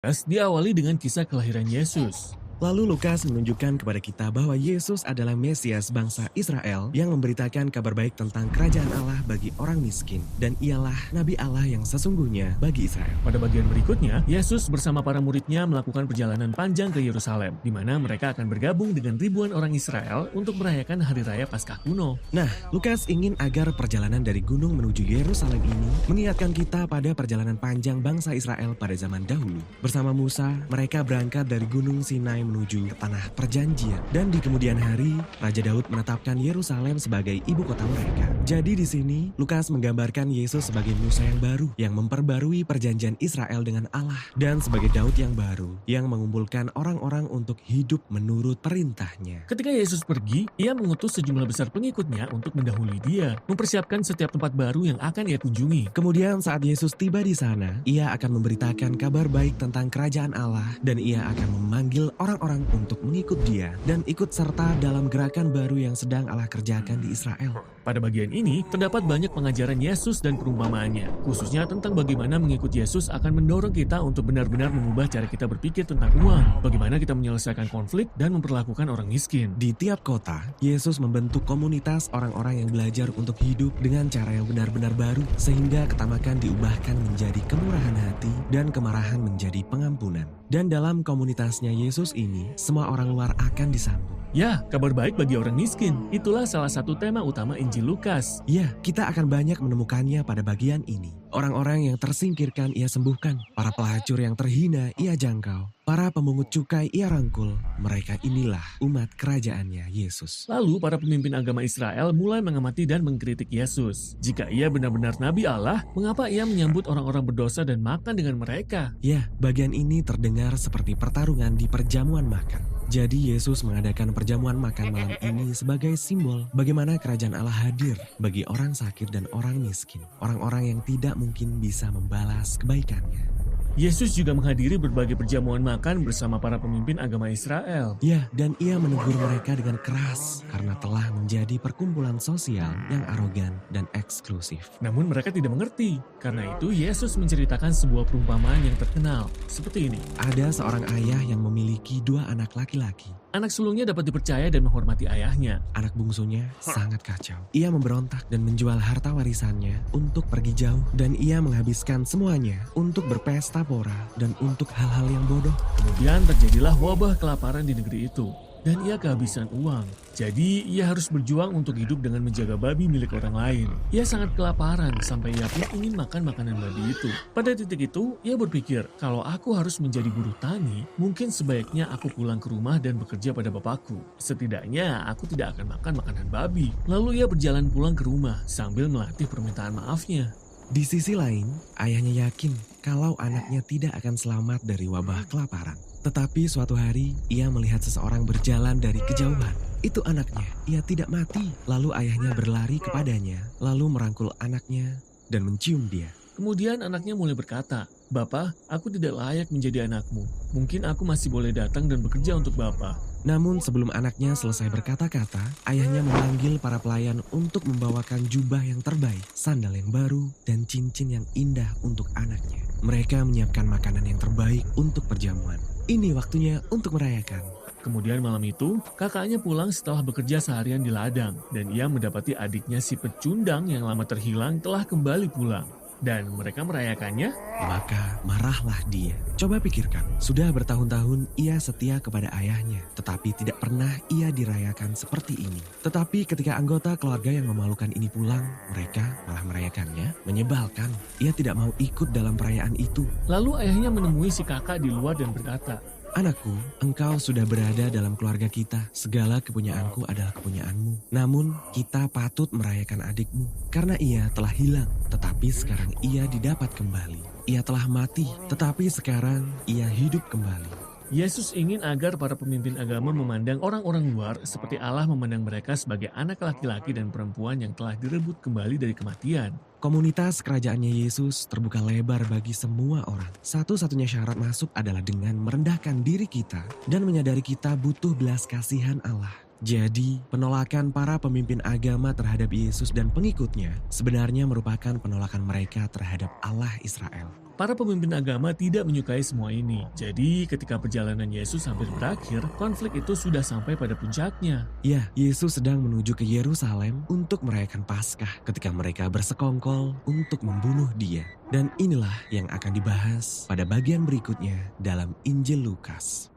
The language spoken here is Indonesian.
Diawali dengan kisah kelahiran Yesus. Lalu Lukas menunjukkan kepada kita bahwa Yesus adalah Mesias bangsa Israel yang memberitakan kabar baik tentang kerajaan Allah bagi orang miskin. Dan ialah Nabi Allah yang sesungguhnya bagi Israel. Pada bagian berikutnya, Yesus bersama para muridnya melakukan perjalanan panjang ke Yerusalem, di mana mereka akan bergabung dengan ribuan orang Israel untuk merayakan Hari Raya Paskah kuno. Nah, Lukas ingin agar perjalanan dari gunung menuju Yerusalem ini mengingatkan kita pada perjalanan panjang bangsa Israel pada zaman dahulu. Bersama Musa, mereka berangkat dari Gunung Sinai menuju ke tanah perjanjian. Dan di kemudian hari, Raja Daud menetapkan Yerusalem sebagai ibu kota mereka. Jadi di sini, Lukas menggambarkan Yesus sebagai Musa yang baru, yang memperbarui perjanjian Israel dengan Allah. Dan sebagai Daud yang baru, yang mengumpulkan orang-orang untuk hidup menurut perintahnya. Ketika Yesus pergi, ia mengutus sejumlah besar pengikutnya untuk mendahului dia, mempersiapkan setiap tempat baru yang akan ia kunjungi. Kemudian saat Yesus tiba di sana, ia akan memberitakan kabar baik tentang kerajaan Allah dan ia akan memanggil orang-orang untuk mengikut dia dan ikut serta dalam gerakan baru yang sedang Allah kerjakan di Israel. Pada bagian ini, terdapat banyak pengajaran Yesus dan perumpamaannya, khususnya tentang bagaimana mengikut Yesus akan mendorong kita untuk benar-benar mengubah cara kita berpikir tentang uang, bagaimana kita menyelesaikan konflik dan memperlakukan orang miskin. Di tiap kota, Yesus membentuk komunitas orang-orang yang belajar untuk hidup dengan cara yang benar-benar baru, sehingga ketamakan diubahkan menjadi kemurahan hati dan kemarahan menjadi pengampunan. Dan dalam komunitasnya Yesus ini, semua orang luar akan disambung. Ya, kabar baik bagi orang miskin. Itulah salah satu tema utama Injil Lukas. Ya, kita akan banyak menemukannya pada bagian ini. Orang-orang yang tersingkirkan ia sembuhkan, para pelacur yang terhina ia jangkau, para pemungut cukai ia rangkul. Mereka inilah umat kerajaannya Yesus. Lalu para pemimpin agama Israel mulai mengamati dan mengkritik Yesus. Jika ia benar-benar Nabi Allah, mengapa ia menyambut orang-orang berdosa dan makan dengan mereka? Ya, bagian ini terdengar seperti pertarungan di perjamuan makan. Jadi Yesus mengadakan perjamuan makan malam ini sebagai simbol bagaimana kerajaan Allah hadir bagi orang sakit dan orang miskin. Orang-orang yang tidak mungkin bisa membalas kebaikannya. Yesus juga menghadiri berbagai perjamuan makan bersama para pemimpin agama Israel. Ya, dan ia menegur mereka dengan keras karena telah menjadi perkumpulan sosial yang arogan dan eksklusif. Namun mereka tidak mengerti. Karena itu Yesus menceritakan sebuah perumpamaan yang terkenal. Seperti ini. Ada seorang ayah yang memiliki 2 anak laki-laki. Anak sulungnya dapat dipercaya dan menghormati ayahnya. Anak bungsunya sangat kacau. Ia memberontak dan menjual harta warisannya untuk pergi jauh. Dan ia menghabiskan semuanya untuk berpesta pora dan untuk hal-hal yang bodoh. Kemudian terjadilah wabah kelaparan di negeri itu. Dan ia kehabisan uang. Jadi ia harus berjuang untuk hidup dengan menjaga babi milik orang lain. Ia sangat kelaparan sampai ia pun ingin makan makanan babi itu. Pada titik itu, ia berpikir, kalau aku harus menjadi buruh tani, mungkin sebaiknya aku pulang ke rumah dan bekerja pada bapakku. Setidaknya aku tidak akan makan makanan babi. Lalu ia berjalan pulang ke rumah sambil melatih permintaan maafnya. Di sisi lain, ayahnya yakin kalau anaknya tidak akan selamat dari wabah kelaparan. Tetapi suatu hari, ia melihat seseorang berjalan dari kejauhan. Itu anaknya, ia tidak mati. Lalu ayahnya berlari kepadanya, lalu merangkul anaknya dan mencium dia. Kemudian anaknya mulai berkata, "Bapak, aku tidak layak menjadi anakmu. Mungkin aku masih boleh datang dan bekerja untuk Bapak." Namun sebelum anaknya selesai berkata-kata, ayahnya memanggil para pelayan untuk membawakan jubah yang terbaik, sandal yang baru, dan cincin yang indah untuk anaknya. Mereka menyiapkan makanan yang terbaik untuk perjamuan. Ini waktunya untuk merayakan. Kemudian malam itu, kakaknya pulang setelah bekerja seharian di ladang. Dan ia mendapati adiknya si pecundang yang lama terhilang telah kembali pulang. Dan mereka merayakannya. Maka marahlah dia. Coba pikirkan, sudah bertahun-tahun ia setia kepada ayahnya, tetapi tidak pernah ia dirayakan seperti ini. Tetapi ketika anggota keluarga yang memalukan ini pulang, mereka malah merayakannya. Menyebalkan, ia tidak mau ikut dalam perayaan itu. Lalu ayahnya menemui si kakak di luar dan berkata, "Anakku, engkau sudah berada dalam keluarga kita. Segala kepunyaanku adalah kepunyaanmu. Namun, kita patut merayakan adikmu. Karena ia telah hilang, tetapi sekarang ia didapat kembali. Ia telah mati, tetapi sekarang ia hidup kembali." Yesus ingin agar para pemimpin agama memandang orang-orang luar seperti Allah memandang mereka sebagai anak laki-laki dan perempuan yang telah direbut kembali dari kematian. Komunitas kerajaannya Yesus terbuka lebar bagi semua orang. Satu-satunya syarat masuk adalah dengan merendahkan diri kita dan menyadari kita butuh belas kasihan Allah. Jadi, penolakan para pemimpin agama terhadap Yesus dan pengikutnya sebenarnya merupakan penolakan mereka terhadap Allah Israel. Para pemimpin agama tidak menyukai semua ini. Jadi ketika perjalanan Yesus hampir berakhir, konflik itu sudah sampai pada puncaknya. Ya, Yesus sedang menuju ke Yerusalem untuk merayakan Paskah ketika mereka bersekongkol untuk membunuh Dia. Dan inilah yang akan dibahas pada bagian berikutnya dalam Injil Lukas.